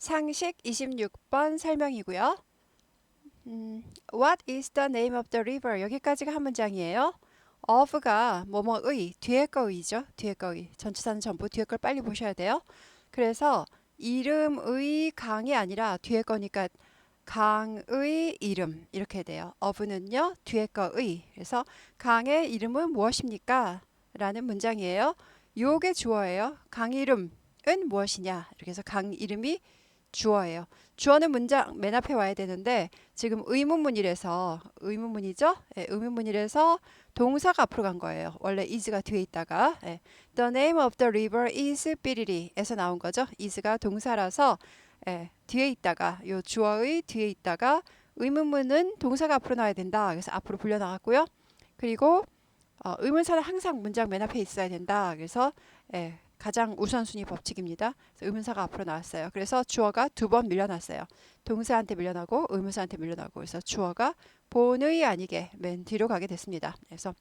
상식 26번 설명이고요. What is the name of the river? 여기까지가 한 문장이에요. of가 뭐뭐의 뒤에 거의죠. 뒤에 거의. 전치사는 전부 뒤에 걸 빨리 보셔야 돼요. 그래서 이름의 강이 아니라 뒤에 거니까 강의 이름 이렇게 돼요. of는요 뒤에 거의. 그래서 강의 이름은 무엇입니까? 라는 문장이에요. 요게 주어예요. 강 이름은 무엇이냐? 이렇게 해서 강 이름이 주어예요. 주어는 문장 맨 앞에 와야 되는데 지금 의문문이라서 의문문이죠? 예, 의문문이라서 동사가 앞으로 간 거예요. 원래 is가 뒤에 있다가 예. The name of the river is 삐리리에서 나온 거죠. is가 동사라서 예, 뒤에 있다가 요 주어의 뒤에 있다가 의문문은 동사가 앞으로 나와야 된다. 그래서 앞으로 불려 나갔고요. 그리고 의문사는 항상 문장 맨 앞에 있어야 된다. 그래서 예, 가장 우선순위 법칙입니다. 그래서 의문사가 앞으로 나왔어요. 그래서 주어가 두 번 밀려났어요. 동사한테 밀려나고 의문사한테 밀려나고 그래서 주어가 본의 아니게 맨 뒤로 가게 됐습니다. 그래서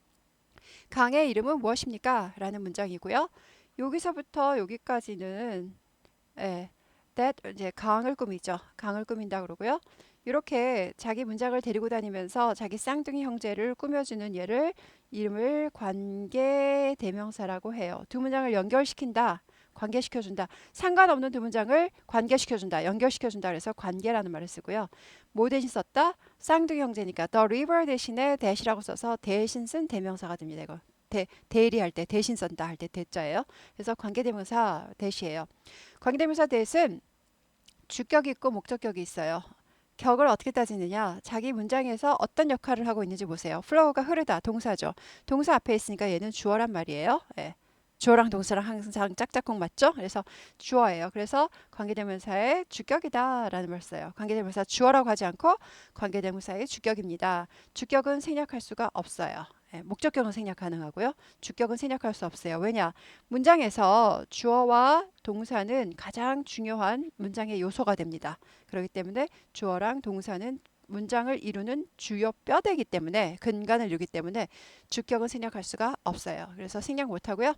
강의 이름은 무엇입니까? 라는 문장이고요. 여기서부터 여기까지는 예, that 이제 강을 꾸미죠. 강을 꾸민다 그러고요. 이렇게 자기 문장을 데리고 다니면서 자기 쌍둥이 형제를 꾸며주는 얘를 이름을 관계 대명사라고 해요. 두 문장을 연결시킨다. 관계시켜준다. 상관없는 두 문장을 관계시켜준다. 연결시켜준다. 그래서 관계라는 말을 쓰고요. 뭐 대신 썼다? 쌍둥이 형제니까 the river 대신에 that이라고 써서 대신 쓴 대명사가 됩니다. 이거 대리할 때 대신 쓴다 할 때 대자예요. 그래서 관계대명사 that이에요. 관계대명사 that은 주격이 있고 목적격이 있어요. 격을 어떻게 따지느냐? 자기 문장에서 어떤 역할을 하고 있는지 보세요. flow가 흐르다 동사죠. 동사 앞에 있으니까 얘는 주어란 말이에요. 예. 주어랑 동사랑 항상 짝짝꿍 맞죠? 그래서 주어예요. 그래서 관계대명사의 주격이다라는 말 써요. 관계대명사 주어라고 하지 않고 관계대명사의 주격입니다. 주격은 생략할 수가 없어요. 예, 목적격은 생략 가능하고요. 주격은 생략할 수 없어요. 왜냐? 문장에서 주어와 동사는 가장 중요한 문장의 요소가 됩니다. 그렇기 때문에 주어랑 동사는 문장을 이루는 주요 뼈대이기 때문에 근간을 이루기 때문에 주격은 생략할 수가 없어요. 그래서 생략 못하고요.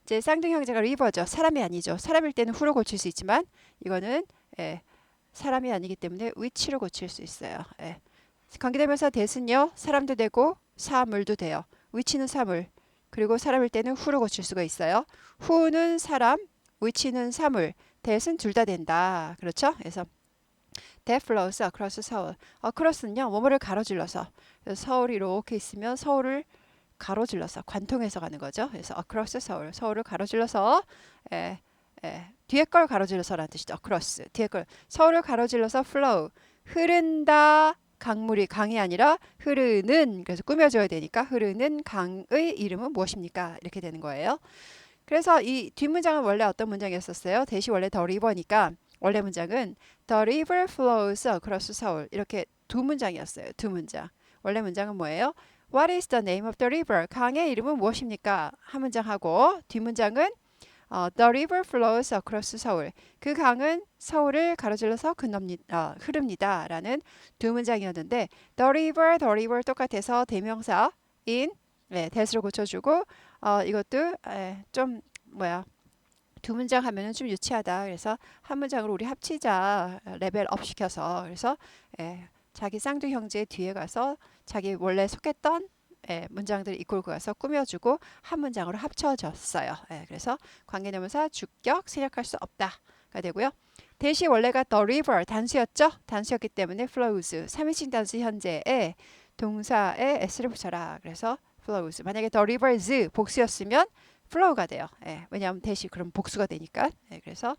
이제 쌍둥이 형제가 리버죠. 사람이 아니죠. 사람일 때는 후로 고칠 수 있지만 이거는 예, 사람이 아니기 때문에 위치로 고칠 수 있어요. 예. 관계대명사 that은요. 사람도 되고 사물도 돼요. 위치는 사물. 그리고 사람일 때는 후로 고칠 수가 있어요. 후는 사람, 위치는 사물, that은 둘 다 된다. 그렇죠? 그래서 that flows across 서울. across는요. 뭐뭐를 가로질러서. 서울이 이렇게 있으면 서울을 가로질러서 관통해서 가는 거죠. 그래서 across 서울. 서울을 가로질러서 뒤에 걸 가로질러서라는 뜻이죠. across. 뒤에 걸 서울을 가로질러서 flow. 흐른다. 강물이 강이 아니라 흐르는 그래서 꾸며줘야 되니까 흐르는 강의 이름은 무엇입니까? 이렇게 되는 거예요. 그래서 이 뒷문장은 원래 어떤 문장이었었어요? 대시 원래 the river니까 원래 문장은 the river flows across 서울 이렇게 두 문장이었어요. 두 문장. 원래 문장은 뭐예요? What is the name of the river? 강의 이름은 무엇입니까? 한 문장하고 뒷문장은 The river flows across 서울. 그 강은 서울을 가로질러서 흐릅니다. 라는 두 문장이었는데 the river 똑같아서 대명사 in that으로 고쳐주고 이것도 좀 뭐야 두 문장 하면은 좀 유치하다. 그래서 한 문장으로 우리 합치자 레벨 업 시켜서 그래서 자기 쌍둥이 형제 뒤에 가서 자기 원래 속했던 문장들을 이끌고 가서 꾸며주고 한 문장으로 합쳐졌어요. 그래서 관계대명사 주격 생략할 수 없다가 되고요. 대시 원래가 the river 단수였죠. 단수였기 때문에 flows 3인칭 단수 현재에 동사에 s를 붙여라. 그래서 flows. 만약에 the rivers 복수였으면 flow가 돼요. 왜냐하면 대시 그럼 복수가 되니까. 그래서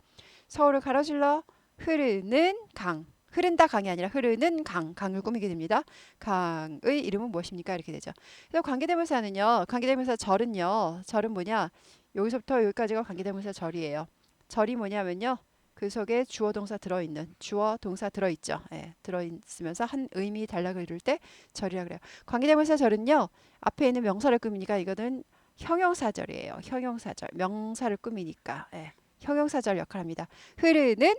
서울을 가로질러 흐르는 강. 흐른다 강이 아니라 흐르는 강을 꾸미게 됩니다. 강의 이름은 무엇입니까? 이렇게 되죠. 그래서 관계대명사는요. 관계대명사 절은 뭐냐? 여기서부터 여기까지가 관계대명사 절이에요. 절이 뭐냐면요. 그 속에 주어 동사 들어있는 주어 동사 들어있죠. 들어있으면서 한 의미 달라고 이룰 때 절이라 그래요. 관계대명사 절은요. 앞에 있는 명사를 꾸미니까 이거는 형용사절이에요. 형용사절. 명사를 꾸미니까 형용사절 역할을 합니다. 흐르는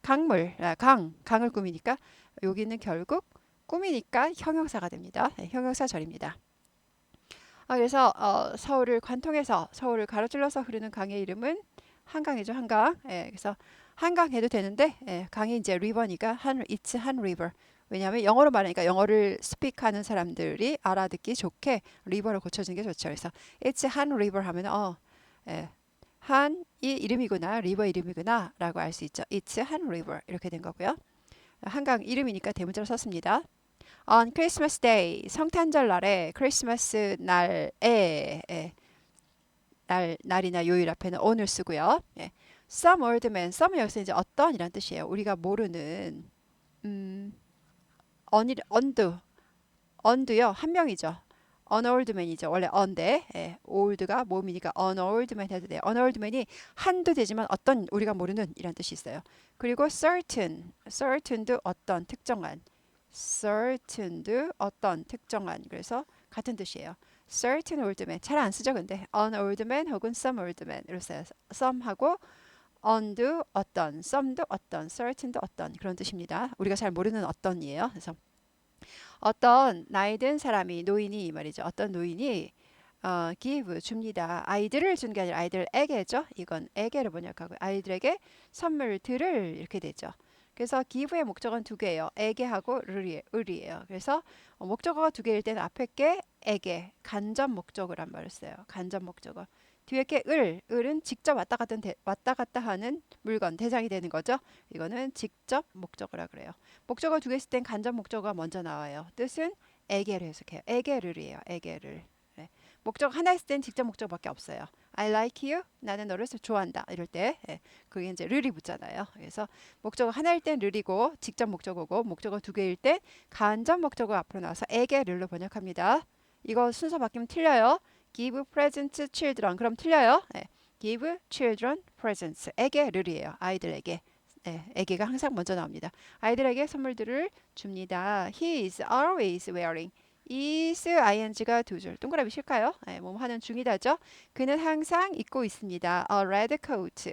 강물, 강을 꾸미니까 여기는 결국 꾸미니까 형용사가 됩니다. 형용사절입니다. 그래서 서울을 관통해서 서울을 가로질러서 흐르는 강의 이름은 한강이죠. 한강. 그래서 한강 해도 되는데 강이 이제 리버니까 it's 한 river. 왜냐하면 영어로 말하니까 영어를 스픽하는 사람들이 알아듣기 좋게 리버를 고쳐주는 게 좋죠. 그래서 it's 한 river 하면 예, 한이 이름이구나, 리버 이름이구나 라고 알 수 있죠. it's 한 river 이렇게 된 거고요. 한강 이름이니까 대문자로 썼습니다. On Christmas Day, 성탄절 날에 크리스마스 날에 날이나 요일 앞에는 on을 쓰고요. Some old man, some은 여기서 이제 어떤이란 뜻이에요. 우리가 모르는 on도요 한 명이죠. An old man이죠. 원래 on인데 old가 몸이니까 an old man 해도 돼요. an old man이 한도 되지만 어떤 우리가 모르는 이란 뜻이 있어요. 그리고 certain도 어떤 특정한 certain도 어떤 특정한 그래서 같은 뜻이에요. certain old man 잘 안 쓰죠. 근데 an old man 혹은 some old man 이렇게 써요. some하고 on도 어떤, some도 어떤, certain도 어떤 그런 뜻입니다. 우리가 잘 모르는 어떤이에요. 그래서 어떤 나이 든 사람이 노인이 말이죠. 어떤 노인이 give 줍니다. 아이들을 준 게 아니라 아이들에게죠. 이건 에게를 번역하고 아이들에게 선물들을 이렇게 되죠. 그래서 give의 목적은 두 개예요. 에게하고 을이에요. 그래서 목적어가 두 개일 때는 앞에 게 에게 간접 목적어란 말을 써요. 간접 목적어. 뒤에 게 을은 직접 왔다 갔다 하는 물건 대상이 되는 거죠. 이거는 직접 목적어라 그래요. 목적어 두 개 있을 땐 간접 목적어가 먼저 나와요. 뜻은 에게를 해석해요. 에게를이에요. 에게를. 네. 목적 하나 있을 땐 직접 목적어밖에 없어요. I like you. 나는 너를 좋아한다. 이럴 때 그게 이제 르이 붙잖아요. 그래서 목적어 하나일 땐 르이고 직접 목적어고 목적어 두 개일 땐 간접 목적어 앞으로 나와서 에게를로 번역합니다. 이거 순서 바뀌면 틀려요. Give presents children. 그럼 틀려요. Give children presents. 에게를이에요. 아이들에게. 에게가 항상 먼저 나옵니다. 아이들에게 선물들을 줍니다. He is always wearing. is ing가 두 줄. 동그라미 쉴까요? 뭐 하는 중이다죠. 그는 항상 입고 있습니다. A red coat.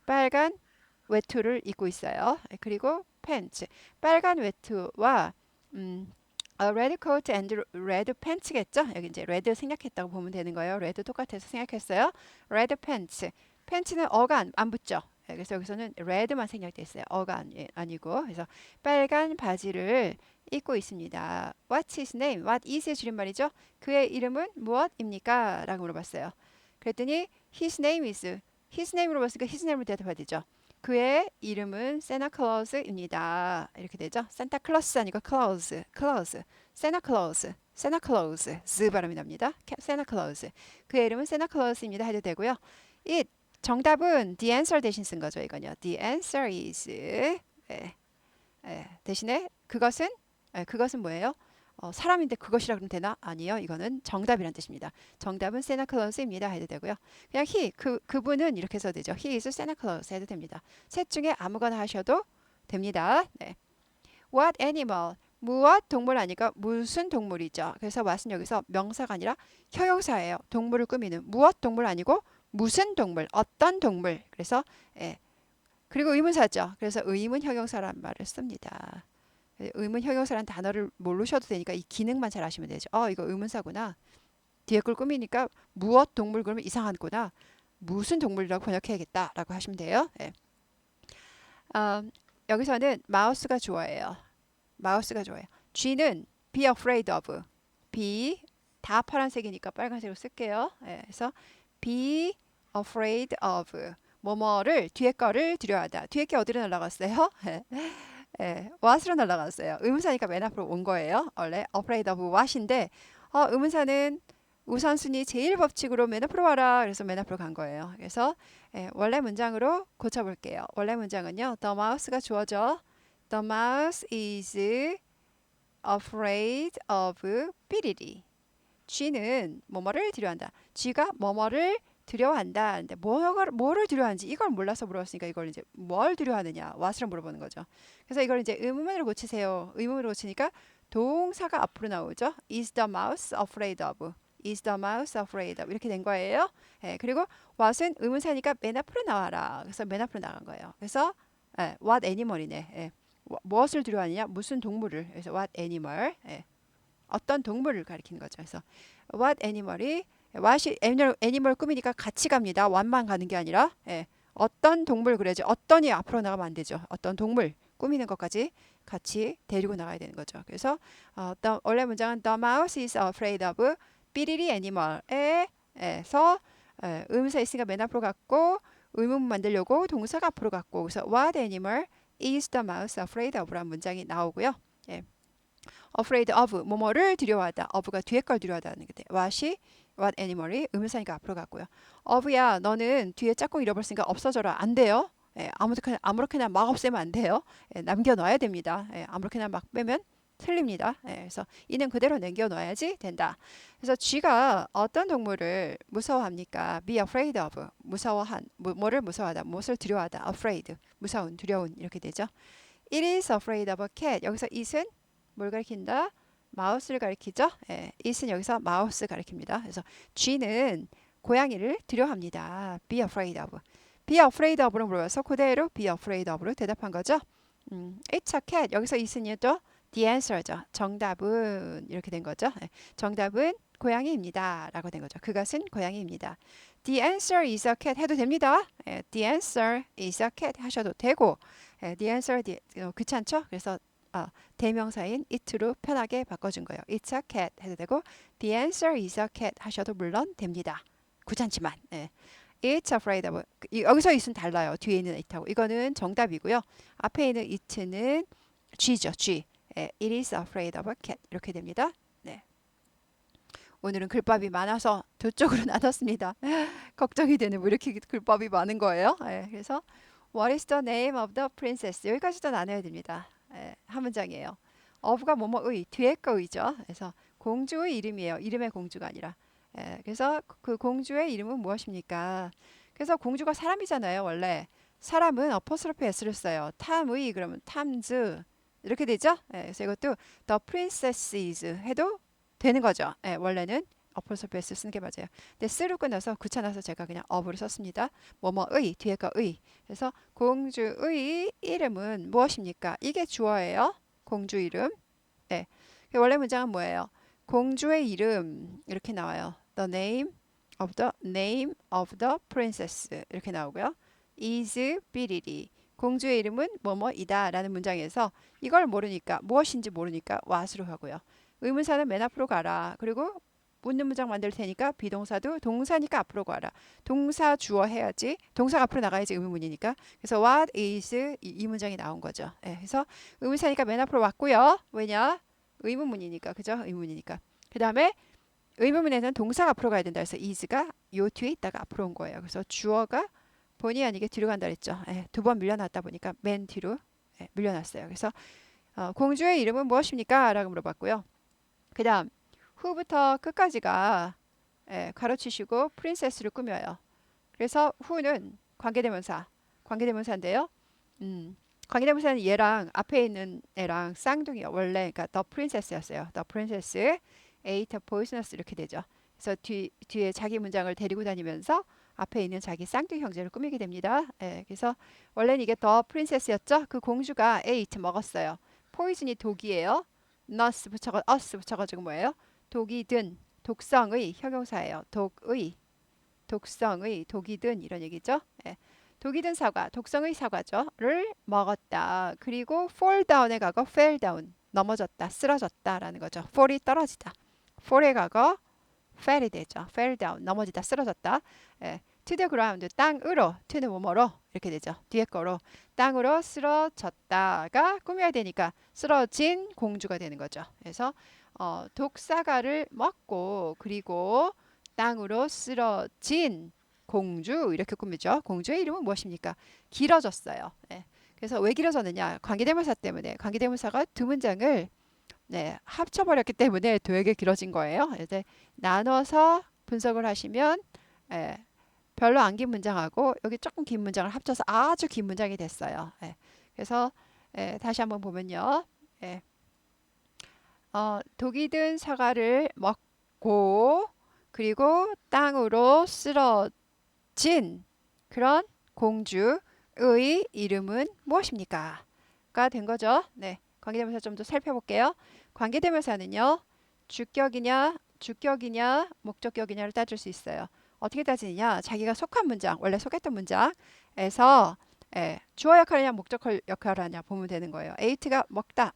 빨간 외투를 입고 있어요. 그리고 pants. 빨간 외투와 a red coat and red pants겠죠? 여기 이제 red 생략했다고 보면 되는 거예요. red 똑같아서 생략했어요. red pants. 팬츠는 어가 안 붙죠. 그래서 여기서는 red만 생략돼 있어요. 어가 아니고. 그래서 빨간 바지를 입고 있습니다. What's his name? What is의 줄임말이죠. 그의 이름은 무엇입니까? 라고 물어봤어요. 그랬더니 his name is his name으로 봤으니까 his name으로 대답해야 되죠. 그의 이름은 Santa Claus입니다. 이렇게 되죠. 산타 클로스 아니고 클라우스, Santa Claus, Santa Claus, 즈 발음이 납니다. Santa Claus. 그의 이름은 Santa Claus입니다. 해도 되고요. It 정답은 the answer 대신 쓴 거죠. 이건요. The answer is 대신에 그것은 뭐예요? 사람인데 그것이라 그러면 되나? 아니요. 이거는 정답이란 뜻입니다. 정답은 Santa Claus입니다. 해도 되고요. 그냥 그분은 이렇게 써도 되죠. He is Santa Claus 해도 됩니다. 셋 중에 아무거나 하셔도 됩니다. What animal? 무엇 동물 아니까 무슨 동물이죠. 그래서 what은 여기서 명사가 아니라 형용사예요. 동물을 꾸미는 무엇 동물 아니고 무슨 동물, 어떤 동물. 그래서 그리고 의문사죠. 그래서 의문 형용사란 말을 씁니다. 의문 형용사란 단어를 모르셔도 되니까 이 기능만 잘 아시면 되죠. 이거 의문사구나. 뒤에 걸 꾸미니까 무엇 동물 그러면 이상하구나. 무슨 동물이라고 번역해야겠다라고 하시면 돼요. 여기서는 마우스가 좋아해요. 마우스가 좋아요. G는 be afraid of. be 다 파란색이니까 빨간색으로 쓸게요. 그래서 be afraid of. 뭐뭐를 뒤에 거를 두려워하다. 뒤에 게 어디로 날아갔어요? what으로 날아갔어요. 의문사니까 맨 앞으로 온 거예요. 원래 afraid of what인데 의문사는 우선순위 제일 법칙으로 맨 앞으로 와라. 그래서 맨 앞으로 간 거예요. 그래서 원래 문장으로 고쳐볼게요. 원래 문장은요. The mouse가 주어져. The mouse is afraid of 삐리리. G는 뭐뭐를 두려워한다. G가 뭐뭐를 두려워한다. 근데 뭐를 두려워하는지 이걸 몰라서 물어봤으니까 이걸 이제 뭘 두려워하느냐. what으로 물어보는 거죠. 그래서 이걸 이제 의문문으로 고치세요. 의문문으로 고치니까 동사가 앞으로 나오죠. Is the mouse afraid of? Is the mouse afraid of? 이렇게 된 거예요. 그리고 what은 의문사니까 맨 앞으로 나와라. 그래서 맨 앞으로 나간 거예요. 그래서 what animal이네. 무엇을 두려워하느냐? 무슨 동물을. 그래서 what animal. 어떤 동물을 가리키는 거죠. 그래서 what animal이 what이 애니멀 꾸미니까 같이 갑니다. what만 가는 게 아니라 어떤 동물 그래야지. 어떤이 앞으로 나가면 안 되죠. 어떤 동물 꾸미는 것까지 같이 데리고 나가야 되는 거죠. 그래서 원래 문장은 The mouse is afraid of 삐리리 animal에서 의문사 있으니까 맨 앞으로 갔고 의문 만들려고 동사가 앞으로 갔고 그래서 What animal is the mouse afraid of? 라는 문장이 나오고요. 예. afraid of 뭐뭐를 두려워하다. of가 뒤에 걸 두려워하다는 게 돼. what animal이 의문사니까 앞으로 갔고요. of야 너는 뒤에 짝꿍 잃어버렸으니까 없어져라. 안 돼요. 예, 아무렇게나 막 없애면 안 돼요. 예, 남겨놔야 됩니다. 예, 아무렇게나 막 빼면 틀립니다. 예, 그래서 이는 그대로 남겨놔야지 된다. 그래서 쥐가 어떤 동물을 무서워합니까? be afraid of 뭐를 무서워하다, 무엇을 두려워하다, afraid 무서운, 두려운 이렇게 되죠. It is afraid of a cat. 여기서 it은 뭘 가리킨다? 마우스를 가리키죠. 예, it은 여기서 마우스 가리킵니다. 그래서 쥐는 고양이를 두려워합니다. be afraid of. be afraid of로 물어서 그대로 be afraid of로 대답한 거죠. it's a cat. 여기서 it은요 또 the answer죠. 정답은 이렇게 된 거죠. 예, 정답은 고양이입니다. 라고 된 거죠. 그것은 고양이입니다. The answer is a cat 해도 됩니다. 예, the answer is a cat 하셔도 되고 예, the answer 귀찮죠? 그래서 대명사인 it로 편하게 바꿔준 거예요. It's a cat 해도 되고 the answer is a cat 하셔도 물론 됩니다. 귀찮지만 예. It's afraid of 여기서 it은 달라요. 뒤에 있는 it하고 이거는 정답이고요. 앞에 있는 it는 쥐죠. 쥐. 예, It is afraid of a cat 이렇게 됩니다. 네. 오늘은 글밥이 많아서 두 쪽으로 나눴습니다. 걱정이 되는 왜 이렇게 글밥이 많은 거예요. 예, 그래서 What is the name of the princess? 여기까지도 나눠야 됩니다. 예, 한 문장이에요. of가 뭐뭐의 뒤에 거의죠. 그래서 공주의 이름이에요. 이름의 공주가 아니라. 예, 그래서 그 공주의 이름은 무엇입니까? 그래서 공주가 사람이잖아요. 원래 사람은 어퍼스로피 s를 써요. 탐의 그러면 탐즈 이렇게 되죠. 예, 그래서 이것도 the princesses 해도 되는 거죠. 예, 원래는 어퍼스로피 s 쓰는 게 맞아요. 근데 쓰로 끝나서 귀찮아서 제가 그냥 of를 썼습니다. 뭐뭐의 뒤에 거의. 그래서 공주의 이름은 무엇입니까? 이게 주어예요. 공주 이름. 네. 원래 문장은 뭐예요? 공주의 이름 이렇게 나와요. The name of the princess 이렇게 나오고요. is 삐리리. 공주의 이름은 뭐뭐이다 라는 문장에서 이걸 모르니까 무엇인지 모르니까 what으로 하고요. 의문사는 맨 앞으로 가라. 그리고 묻는 문장 만들 테니까 비동사도 동사니까 앞으로 가라. 동사 주어 해야지. 동사가 앞으로 나가야지 의문문이니까. 그래서 what is 이 문장이 나온 거죠. 예, 그래서 의문사니까 맨 앞으로 왔고요. 왜냐? 의문문이니까. 그죠? 의문이니까. 그 다음에 의문문에는 동사가 앞으로 가야 된다. 그래서 is가 요 뒤에 있다가 앞으로 온 거예요. 그래서 주어가 본의 아니게 뒤로 간다 그랬죠. 예, 두 번 밀려났다 보니까 맨 뒤로 밀려났어요. 그래서 공주의 이름은 무엇입니까? 라고 물어봤고요. 그 다음 후부터 끝까지가 가로치시고 프린세스를 꾸며요. 그래서 후는 관계대명사인데요. 관계대명사는 얘랑 앞에 있는 애랑 쌍둥이요. 원래 그러니까 the princess였어요. the princess ate poisonous 이렇게 되죠. 그래서 뒤에 자기 문장을 데리고 다니면서 앞에 있는 자기 쌍둥이 형제를 꾸미게 됩니다. 그래서 원래는 이게 the princess였죠. 그 공주가 ate 먹었어요. poison이 독이에요. us 붙여가지고 뭐예요? 독이 든 독성의 형용사예요. 독성의 독이 든 이런 얘기죠. 독이 든 사과, 독성의 사과죠를 먹었다. 그리고 fall down의 과거 fell down 넘어졌다, 쓰러졌다라는 거죠. fall이 떨어지다. fall의 과거 fell이 되죠. fell down 넘어지다, 쓰러졌다. to the ground 땅으로 to는 뭐뭐로 이렇게 되죠. 뒤에 거로 땅으로 쓰러졌다가 꾸며야 되니까 쓰러진 공주가 되는 거죠. 그래서 독사과를 먹고 그리고 땅으로 쓰러진 공주 이렇게 꾸미죠. 공주의 이름은 무엇입니까? 길어졌어요. 그래서 왜 길어졌느냐? 관계대명사 때문에 관계대명사가 두 문장을 합쳐버렸기 때문에 되게 길어진 거예요. 그래서 나눠서 분석을 하시면 별로 안 긴 문장하고 여기 조금 긴 문장을 합쳐서 아주 긴 문장이 됐어요. 그래서 다시 한번 보면요. 독이 든 사과를 먹고 그리고 땅으로 쓰러진 그런 공주의 이름은 무엇입니까? 가 된 거죠. 네, 관계대명사 좀 더 살펴볼게요. 관계대명사는요. 주격이냐 목적격이냐를 따질 수 있어요. 어떻게 따지느냐? 자기가 속한 문장, 원래 속했던 문장 에서 주어 역할이냐 목적 역할을 하냐 보면 되는 거예요. ate가 먹었다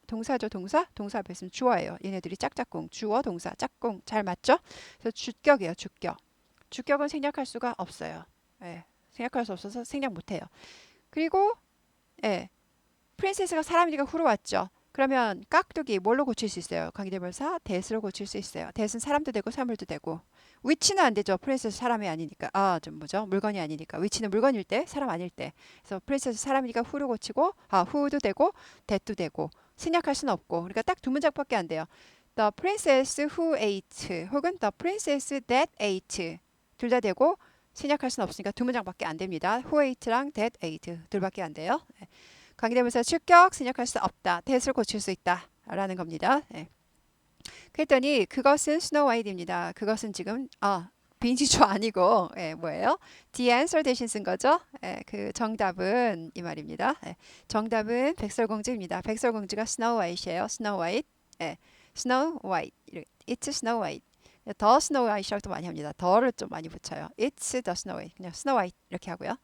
동사죠. 동사 앞에 있으면 주어예요. 얘네들이 짝짝꿍 주어 동사 짝꿍 잘 맞죠? 그래서 주격이에요. 주격은 생략할 수가 없어요. 생략할 수 없어서 생략 못해요. 그리고 프린세스가 사람이니까 후로 왔죠. 그러면 깍두기 뭘로 고칠 수 있어요? 관계대명사 that으로 고칠 수 있어요. that은 사람도 되고 사물도 되고. 위치는 안 되죠. 프린세스 사람이 아니니까. 물건이 아니니까. 위치는 물건일 때, 사람 아닐 때. 그래서 프린세스 사람이니까 후로 고치고, who도 되고, that도 되고. 생략할 수는 없고. 그러니까 딱 두 문장밖에 안 돼요. The princess who ate 혹은 the princess that ate 둘 다 되고 생략할 수는 없으니까 두 문장밖에 안 됩니다. who ate랑 that ate 둘밖에 안 돼요. 관계대명사 주격 생략할 수 없다. that을 고칠 수 있다. 라는 겁니다. 그랬더니 그것은 스노우 화이트입니다. 그것은 지금 빈지주 아니고 뭐예요? The answer 대신 쓴 거죠. 그 정답은 이 말입니다. 정답은 백설공주입니다. 백설공주가 스노우 화이트예요. 스노우 화이트. 스노우 화이트. It's Snow White. 더 스노우 화이트라고도 많이 합니다. 더를 좀 많이 붙여요. It's the Snow White. 그냥 스노우 화이트 이렇게 하고요.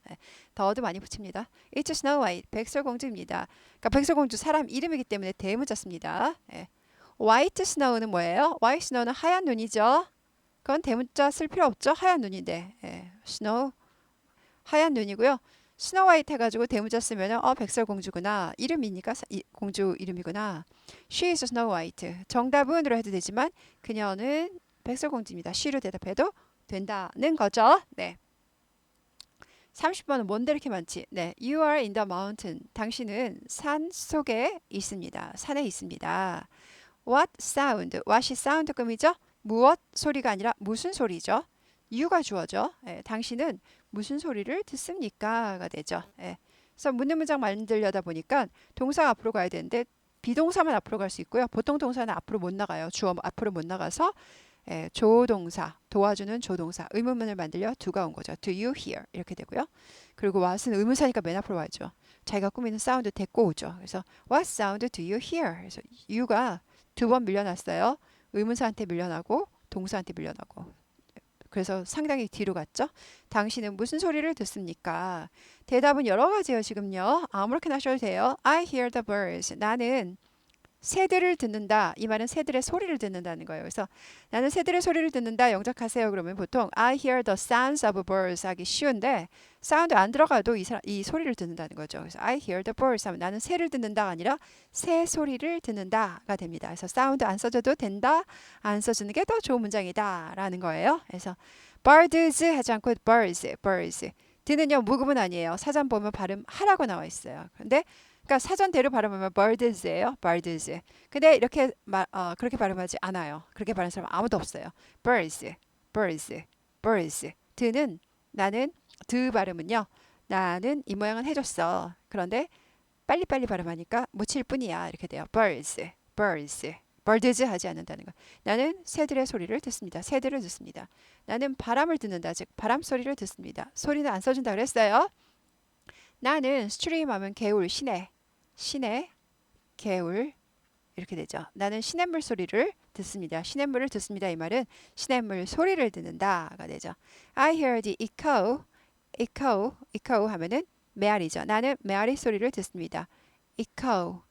더도 많이 붙입니다. It's Snow White. 백설공주입니다. 그러니까 백설공주 사람 이름이기 때문에 대문자 씁니다. 화이트 스노우는 뭐예요? 화이트 스노우는 하얀 눈이죠. 그건 대문자 쓸 필요 없죠. 하얀 눈인데. 스노우 하얀 눈이고요. 스노우 화이트 해가지고 대문자 쓰면은 백설공주구나. 이름이니까 공주 이름이구나. She is Snow White. 정답은으로 해도 되지만 그녀는 백설공주입니다. she로 대답해도 된다는 거죠. 30번은 뭔데 이렇게 많지? You are in the mountain. 당신은 산 속에 있습니다. 산에 있습니다. What sound? what이 사운드급이죠? 무엇 소리가 아니라 무슨 소리죠? you가 주어죠. 당신은 무슨 소리를 듣습니까?가 되죠. 그래서 묻는 문장 만들려다 보니까 동사가 앞으로 가야 되는데 비동사만 앞으로 갈 수 있고요. 보통 동사는 앞으로 못 나가요. 주어 앞으로 못 나가서 조동사, 도와주는 조동사, 의문문을 만들려 do가 온 거죠. Do you hear? 이렇게 되고요. 그리고 what은 의문사니까 맨 앞으로 와야죠. 자기가 꾸미는 사운드 데리고 오죠. 그래서 what sound do you hear? 그래서 you가 두 번 밀려났어요. 의문사한테 밀려나고 동사한테 밀려나고. 그래서 상당히 뒤로 갔죠. 당신은 무슨 소리를 듣습니까? 대답은 여러 가지예요. 지금요. 아무렇게나 하셔도 돼요. I hear the birds. 나는 새들을 듣는다. 이 말은 새들의 소리를 듣는다는 거예요. 그래서 나는 새들의 소리를 듣는다. 영작하세요. 그러면 보통 I hear the sounds of birds 하기 쉬운데 사운드 안 들어가도 이 소리를 듣는다는 거죠. 그래서 I hear the birds 하면 나는 새를 듣는다가 아니라 새 소리를 듣는다가 됩니다. 그래서 사운드 안 써줘도 된다. 안 써주는 게 더 좋은 문장이다. 라는 거예요. 그래서 birds 하지 않고 birds. 드는요. 무급은 아니에요. 사전 보면 발음 하라고 나와 있어요. 근데 그러니까 사전대로 발음하면 birds예요. birds. 근데 이렇게 그렇게 발음하지 않아요. 그렇게 발음하는 사람 아무도 없어요. birds. 드는 나는 드 발음은요. 나는 이 모양은 해줬어. 그런데 빨리빨리 발음하니까 묻힐 뿐이야. 이렇게 돼요. birds. birds 하지 않는다는 거. 나는 새들의 소리를 듣습니다. 새들을 듣습니다. 나는 바람을 듣는다. 즉 바람 소리를 듣습니다. 소리는 안 써준다 그랬어요. 나는 스트림 하면 개울, 시내, 개울 이렇게 되죠. 나는 시냇물 소리를 듣습니다. 시냇물을 듣습니다. 이 말은 시냇물 소리를 듣는다가 되죠. I hear the echo 하면은 메아리죠. 나는 메아리 소리를 듣습니다. echo.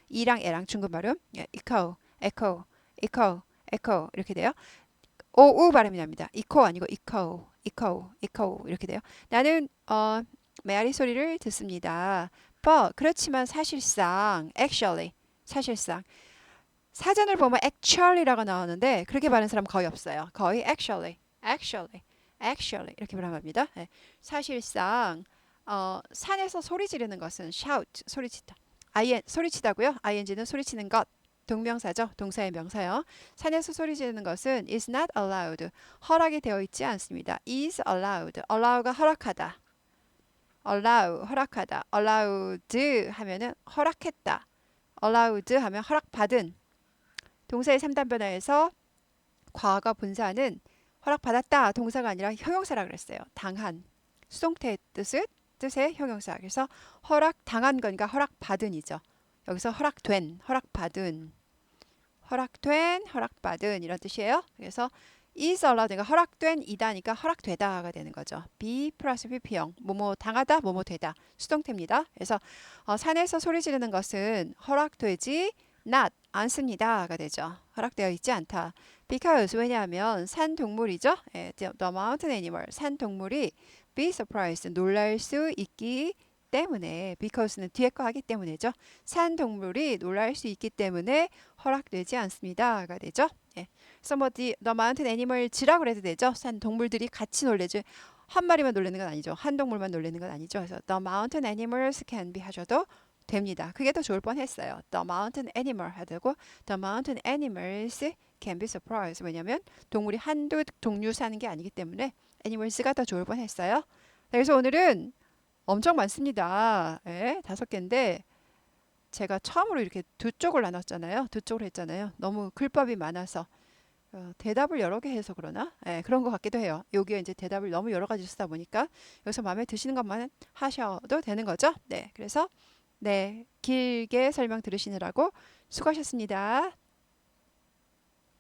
이랑 에랑 중급 발음. echo 이렇게 돼요. 오우 발음이 납니다. echo 아니고 echo 이렇게 돼요. 나는 메아리 소리를 듣습니다. 그렇지만 사실상 사실상 사전을 보면 actually라고 나오는데 그렇게 발음하는 사람 거의 없어요. 거의 actually 이렇게 발음합니다. 사실상 산에서 소리 지르는 것은 shout 소리치다. 소리치다고요. ing는 소리치는 것. 동명사죠. 동사의 명사요. 산에서 소리 지르는 것은 is not allowed. 허락이 되어 있지 않습니다. is allowed. allow가 허락하다. 허락하다. allowed 하면은 허락했다. allowed 하면 허락받은. 동사의 3단 변화에서 과거 분사는 허락받았다. 동사가 아니라 형용사라 그랬어요. 당한. 수동태 뜻의 형용사. 그래서 허락당한 거니까 허락받은이죠. 여기서 허락받은 이런 뜻이에요. 그래서 is allowed가 허락된 이다니까 허락되다가 되는 거죠. be 플러스 pp형 뭐뭐 당하다 뭐뭐 되다 수동태입니다. 그래서 산에서 소리 지르는 것은 허락되지 not 않습니다가 되죠. 허락되어 있지 않다. because 왜냐하면 산 동물이죠. 예, the mountain animal 산 동물이 be surprised 놀랄 수 있기 때문에 because는 뒤에 거 하기 때문에죠. 산 동물이 놀랄 수 있기 때문에 허락되지 않습니다가 되죠. 예. 그래서 뭐 the mountain animals라고 해도 되죠. 산 동물들이 같이 놀래죠. 한 마리만 놀래는 건 아니죠. 한 동물만 놀래는 건 아니죠. 그래서 the mountain animals can be 하셔도 됩니다. 그게 더 좋을 뻔했어요. The mountain animal 하고 the mountain animals can be surprised. 왜냐면 동물이 한두 종류 사는 게 아니기 때문에 animals가 더 좋을 뻔했어요. 그래서 오늘은 엄청 많습니다. 예, 5개인데 제가 처음으로 이렇게 두 쪽을 나눴잖아요. 두 쪽으로 했잖아요. 너무 글밥이 많아서 대답을 여러 개 해서 그러나? 예, 그런 것 같기도 해요. 여기에 이제 대답을 너무 여러 가지 쓰다 보니까 여기서 마음에 드시는 것만 하셔도 되는 거죠. 네, 그래서 네, 길게 설명 들으시느라고 수고하셨습니다.